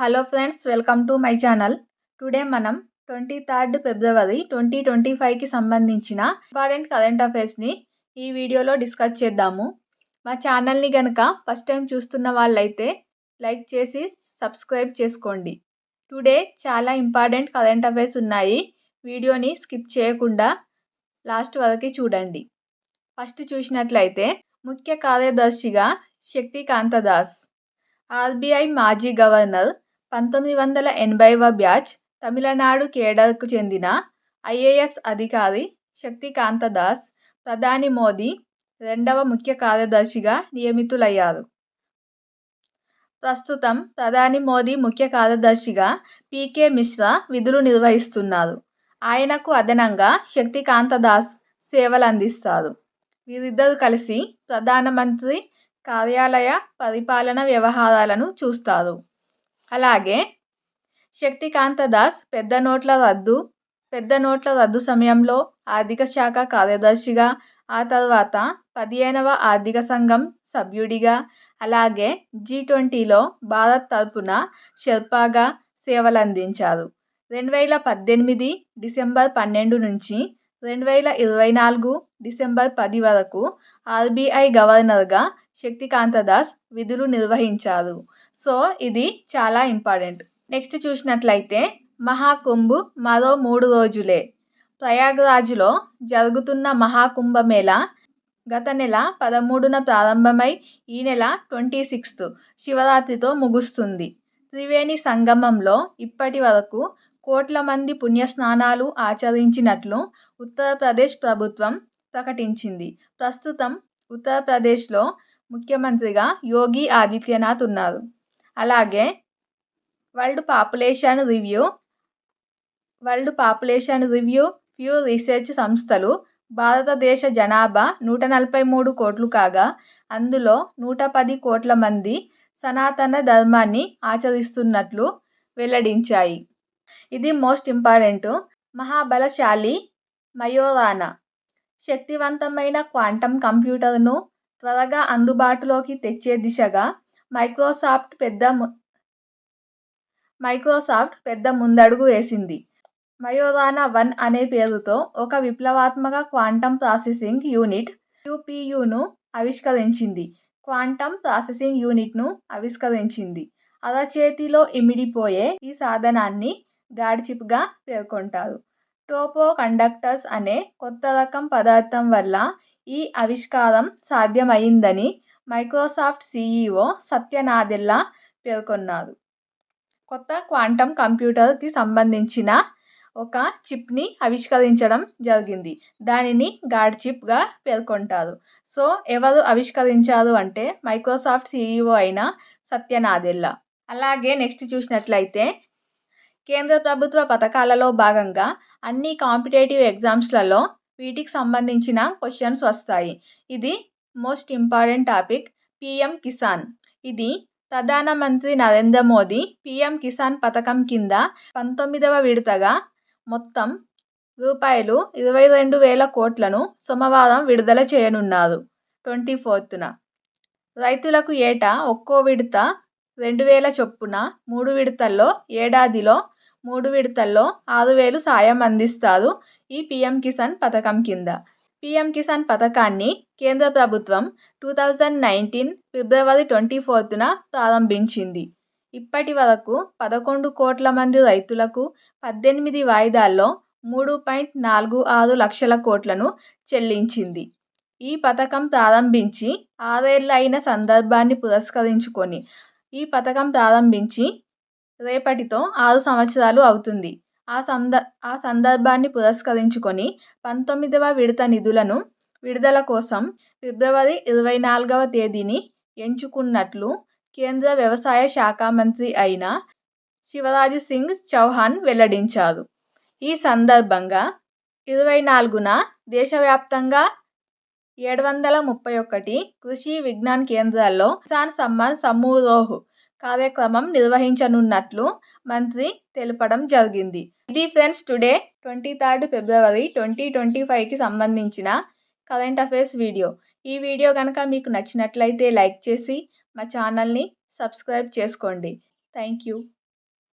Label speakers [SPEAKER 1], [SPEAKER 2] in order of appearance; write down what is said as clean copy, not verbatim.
[SPEAKER 1] Hello friends, welcome to my channel. Today మనం 23rd ఫిబ్రవరి 2025కి సంబంధించిన important current అఫైర్స్ని ఈ వీడియోలో డిస్కస్ చేద్దాము. మా ఛానల్ని కనుక ఫస్ట్ టైం చూస్తున్న వాళ్ళైతే లైక్ చేసి సబ్స్క్రైబ్ చేసుకోండి. టుడే చాలా ఇంపార్టెంట్ కరెంట్ అఫైర్స్ ఉన్నాయి. వీడియోని స్కిప్ చేయకుండా లాస్ట్ వరకు చూడండి. ఫస్ట్ చూసినట్లయితే ముఖ్య కార్యదర్శిగా శక్తికాంత దాస్. ఆర్బీఐ మాజీ గవర్నర్, 1980వ బ్యాచ్ తమిళనాడు కేడర్కు చెందిన ఐఏఎస్ అధికారి శక్తికాంత దాస్ ప్రధాని మోదీ రెండవ ముఖ్య కార్యదర్శిగా నియమితులయ్యారు. ప్రస్తుతం ప్రధాని మోదీ ముఖ్య కార్యదర్శిగా పీకే మిశ్రా విధులు నిర్వహిస్తున్నారు. ఆయనకు అదనంగా శక్తికాంత దాస్ సేవలందిస్తారు. వీరిద్దరూ కలిసి ప్రధానమంత్రి కార్యాలయ పరిపాలన వ్యవహారాలను చూస్తారు. అలాగే శక్తికాంత దాస్ పెద్ద నోట్ల రద్దు సమయంలో ఆర్థిక శాఖ కార్యదర్శిగా, ఆ తర్వాత 15వ ఆర్థిక సంఘం సభ్యుడిగా, అలాగే G20లో భారత్ తరపున షెర్పాగా సేవలందించారు. 2018 డిసెంబర్ 12 నుంచి 2024 డిసెంబర్ 10 వరకు ఆర్బీఐ గవర్నర్గా శక్తికాంత దాస్ విధులు నిర్వహించారు. సో ఇది చాలా ఇంపార్టెంట్. నెక్స్ట్ చూసినట్లయితే మహాకుంభ్ మరో 3 రోజులే. ప్రయాగ్రాజ్లో జరుగుతున్న మహాకుంభమేళా గత నెల 13న ప్రారంభమై ఈ నెల 26 శివరాత్రితో ముగుస్తుంది. త్రివేణి సంగమంలో ఇప్పటి వరకు కోట్ల మంది పుణ్యస్నానాలు ఆచరించినట్లు ఉత్తరప్రదేశ్ ప్రభుత్వం ప్రకటించింది. ప్రస్తుతం ఉత్తరప్రదేశ్లో ముఖ్యమంత్రిగా యోగి ఆదిత్యనాథ్ ఉన్నారు. అలాగే వరల్డ్ పాపులేషన్ రివ్యూ ప్యూ రీసెర్చ్ సంస్థలు భారతదేశ జనాభా 143 కోట్లు కాగా అందులో 110 కోట్ల మంది సనాతన ధర్మాన్ని ఆచరిస్తున్నట్లు వెల్లడించాయి. ఇది మోస్ట్ ఇంపార్టెంట్. మహాబలశాలి మయోరానా శక్తివంతమైన క్వాంటమ్ కంప్యూటర్ను త్వరగా అందుబాటులోకి తెచ్చే దిశగా మైక్రోసాఫ్ట్ పెద్ద ముందడుగు వేసింది. మయోరానా 1 అనే పేరుతో ఒక విప్లవాత్మక క్వాంటమ్ ప్రాసెసింగ్ యూనిట్ QPUను ఆవిష్కరించింది. అరచేతిలో ఇమిడిపోయే ఈ సాధనాన్ని గాడ్ చిప్గా పేర్కొంటారు. టోపో కండక్టర్స్ అనే కొత్త రకం పదార్థం వల్ల ఈ ఆవిష్కారం సాధ్యమైందని మైక్రోసాఫ్ట్ CEO సత్య నాదెల్లా పేర్కొన్నారు. కొత్త క్వాంటమ్ కంప్యూటర్కి సంబంధించిన ఒక చిప్ని ఆవిష్కరించడం జరిగింది. దానిని గాడ్ చిప్గా పేర్కొంటారు. సో ఎవరు ఆవిష్కరించారు అంటే మైక్రోసాఫ్ట్ CEO అయిన సత్య నాదెల్లా. అలాగే నెక్స్ట్ చూసినట్లయితే కేంద్ర ప్రభుత్వ పథకాలలో భాగంగా అన్ని కాంపిటేటివ్ ఎగ్జామ్స్లలో వీటికి సంబంధించిన క్వశ్చన్స్ వస్తాయి. ఇది most important topic. PM Kisan. ఇది ప్రధానమంత్రి నరేంద్ర మోదీ PM కిసాన్ పథకం కింద 19వ విడతగా మొత్తం రూపాయలు 22,000 కోట్లను సోమవారం విడుదల చేయనున్నారు. 24న రైతులకు ఏటా ఒక్కో విడత 2,000 చొప్పున 3 విడతల్లో ఏడాదిలో 3 విడతల్లో 6,000 సాయం అందిస్తారు. ఈ PM కిసాన్ పథకం కింద. PM కిసాన్ పథకాన్ని కేంద్ర ప్రభుత్వం 2019 ఫిబ్రవరి 24న ప్రారంభించింది. ఇప్పటి వరకు 11 కోట్ల మంది రైతులకు 18 వాయిదాల్లో 3.46 లక్షల కోట్లను చెల్లించింది. ఈ పథకం ప్రారంభించి 6 ఏళ్లు అయిన సందర్భాన్ని పురస్కరించుకొని ఈ పథకం ప్రారంభించి రేపటితో 6 సంవత్సరాలు అవుతుంది. ఆ సందర్భాన్ని పురస్కరించుకొని 19వ విడత నిధులను విడుదల కోసం ఫిబ్రవరి 24వ తేదీని ఎంచుకున్నట్లు కేంద్ర వ్యవసాయ శాఖ మంత్రి అయిన శివరాజ్ సింగ్ చౌహాన్ వెల్లడించారు. ఈ సందర్భంగా 24న దేశవ్యాప్తంగా 731 కృషి విజ్ఞాన్ కేంద్రాల్లో కిసాన్ సమ్మాన్ సమూరోహ్ కార్యక్రమం నిర్వహించనున్నట్లు మంత్రి తెలపడం జరిగింది. ఇది ఫ్రెండ్స్ టుడే 23rd ఫిబ్రవరి 2025కి సంబంధించిన కరెంట్ అఫైర్స్ వీడియో. ఈ వీడియో కనుక మీకు నచ్చినట్లయితే లైక్ చేసి మా ఛానల్ని సబ్స్క్రైబ్ చేసుకోండి. Thank you.